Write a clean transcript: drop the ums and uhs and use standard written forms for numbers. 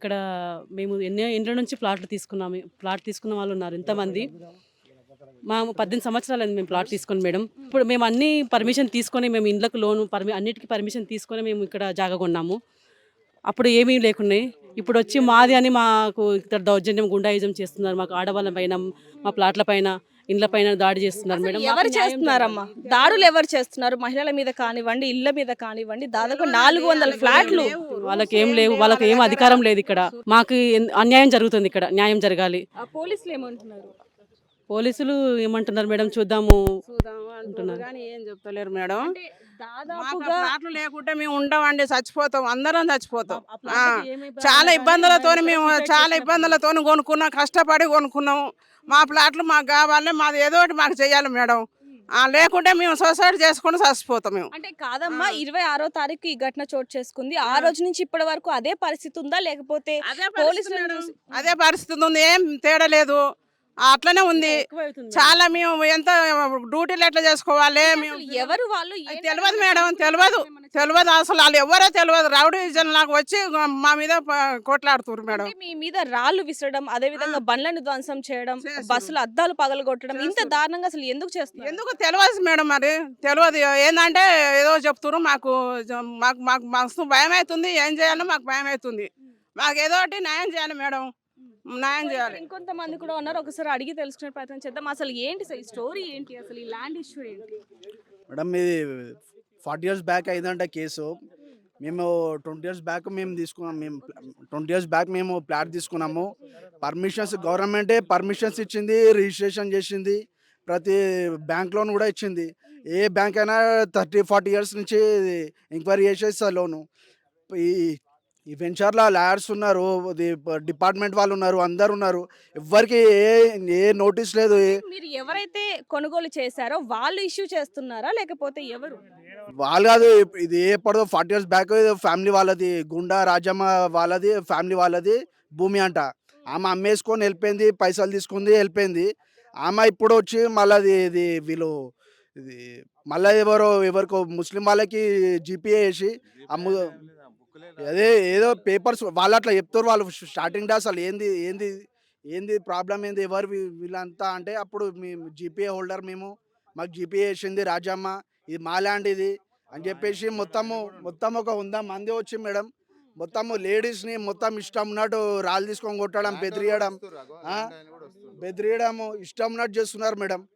ఇక్కడ మేము ఎన్నో ఇండ్ల నుంచి ప్లాట్లు తీసుకున్నాము. ప్లాట్ తీసుకున్న వాళ్ళు ఉన్నారు ఇంతమంది. మా 18 సంవత్సరాలైంది మేము ప్లాట్ తీసుకొని మేడం. ఇప్పుడు మేము అన్ని పర్మిషన్ తీసుకొని మేము ఇండ్లకు లోను అన్నిటికి పర్మిషన్ తీసుకొని మేము ఇక్కడ జాగా కొన్నాము. అప్పుడు ఏమీ లేకున్నాయి. ఇప్పుడొచ్చి మాది అని మాకు ఇక్కడ దౌర్జన్యం, గుండాయిజం చేస్తున్నారు. మాకు ఆడవాళ్ళ పైన, మా ప్లాట్ల పైన, ఇండ్ల పైన దాడి చేస్తున్నారు మేడం. మాకు ఎవరు న్యాయం చేస్తున్నారమ్మా? దాడులు ఎవరు చేస్తున్నారు? మహిళల మీద కానివ్వండి, ఇళ్ల మీద కానివ్వండి, దాదాపు 400 ఫ్లాట్లు. వాళ్ళకేం లేవు, వాళ్ళకి ఏం అధికారం లేదు ఇక్కడ. మాకు అన్యాయం జరుగుతుంది ఇక్కడ, న్యాయం జరగాలి. ఆ పోలీసులు ఏమంటున్నారు? పోలీసులు ఏమంటున్నారు మేడం, చూద్దాము అంటున్నారు కానీ ఏం చెప్తలేరు మేడం. మాకు ఆ దాదాపుగా ప్లాట్లు లేకుంటే మేము ఉండమండి, చచ్చిపోతాం, అందరం చచ్చిపోతాం. చాలా ఇబ్బందులతో కొనుక్కున్నాం, కష్టపడి కొనుక్కున్నాము. మా ప్లాట్లు మాకు కావాలి, మాది ఏదో ఒకటి మాకు చేయాలి మేడం. లేకుంటే మేము సొసైటీ చేసుకుని చచ్చిపోతాం మేము. అంటే కాదమ్మా, 26వ తారీఖు ఈ ఘటన చోటు చేసుకుంది. ఆ రోజు నుంచి ఇప్పటి వరకు అదే పరిస్థితి ఉందా, లేకపోతే పోలీసులు అదే పరిస్థితి ఉంది, ఏం తేడా లేదు, అట్లనే ఉంది. చాలా మేము ఎంత డ్యూటీలు ఎట్లా చేసుకోవాలి మేము ఎవరు వాళ్ళు అది తెలియదు మేడం, తెలియదు అసలు వాళ్ళు ఎవరో తెలియదు. రౌడీ నాకు వచ్చి మా మీద కొట్లాడుతున్నారు మేడం. అంటే మీ మీద రాళ్ళు విసరడం, అదే విధంగా బండ్లను ధ్వంసం చేయడం, బస్సుల అద్దాలు పగలగొట్టడం, ఇంత దారుణంగా అసలు ఎందుకు చేస్తున్నారు? ఎందుకు తెలియదు మేడం, మరి తెలియదు. ఏంటంటే ఏదో చెప్తున్నారు, మాకు మాకు మాకు మస్తు భయం అవుతుంది. ఏం చేయాలో మాకు భయం అవుతుంది. మాకు ఏదో ఒకటి న్యాయం చేయాలి మేడం, న్యాయం చేయాలి. ఇంకొంతమంది కూడా ఉన్నారు, ఒకసారి అడిగి తెలుసుకునే ప్రయత్నం చేద్దాం. అసలు ఏంటి ఈ స్టోరీ ఏంటి, అసలు ఈ ల్యాండ్ ఇష్యూ ఏంటి? మేడం ఇది 40 ఇయర్స్ బ్యాక్ అయిందంట కేసు. మేము 20 ఇయర్స్ బ్యాక్ మేము తీసుకున్నాం. 20 ఇయర్స్ బ్యాక్ మేము ప్లాట్ తీసుకున్నాము. పర్మిషన్స్ గవర్నమెంటే పర్మిషన్స్ ఇచ్చింది, రిజిస్ట్రేషన్ చేసింది, ప్రతి బ్యాంక్ లోన్ కూడా ఇచ్చింది. ఏ బ్యాంక్ అయినా 30-40 ఇయర్స్ నుంచి ఎంక్వైరీ చేసేస్తారు లోను. ఈ ఈ వెంచర్లో లాయర్స్ ఉన్నారు, డిపార్ట్మెంట్ వాళ్ళు ఉన్నారు, అందరు ఉన్నారు. ఎవ్వరికి ఏ నోటీస్ లేదు. మీరు ఎవరైతే కొనుగోలు చేశారో వాళ్ళు ఇష్యూ చేస్తున్నారా, లేకపోతే ఎవరు? వాళ్ళు కాదు, ఇది ఏ పడదో 40 ఇయర్స్ బ్యాక్ ఫ్యామిలీ వాళ్ళది, గుండా రాజమ్మ వాళ్ళది ఫ్యామిలీ వాళ్ళది భూమి అంట. ఆమె అమ్మేసుకొని వెళ్ళిపోయింది, పైసలు తీసుకుంది, వెళ్ళిపోయింది. ఆమె ఇప్పుడు వచ్చి మళ్ళీ ఇది వీళ్ళు ఇది మళ్ళీ ఎవరికో ముస్లిం వాళ్ళకి జీపీఏ వేసి అమ్ము, అదే ఏదో పేపర్స్ వాళ్ళు అట్లా చెప్తారు. వాళ్ళు స్టార్టింగ్ డే అసలు ఏంది ఏంది ఏంది ప్రాబ్లం ఏంది, ఎవరు వీళ్ళంతా అంటే అప్పుడు మేము జీపీఏ హోల్డర్, మాకు జీపీఏ వేసింది రాజమ్మ, ఇది మా ల్యాండ్ ఇది అని చెప్పేసి మొత్తం ఒక 100 మంది వచ్చి మేడం, మొత్తము లేడీస్ని మొత్తం ఇష్టం ఉన్నట్టు రాళ్ళు తీసుకొని కొట్టడం, బెదిరియడము ఇష్టం ఉన్నట్టు చేస్తున్నారు మేడం.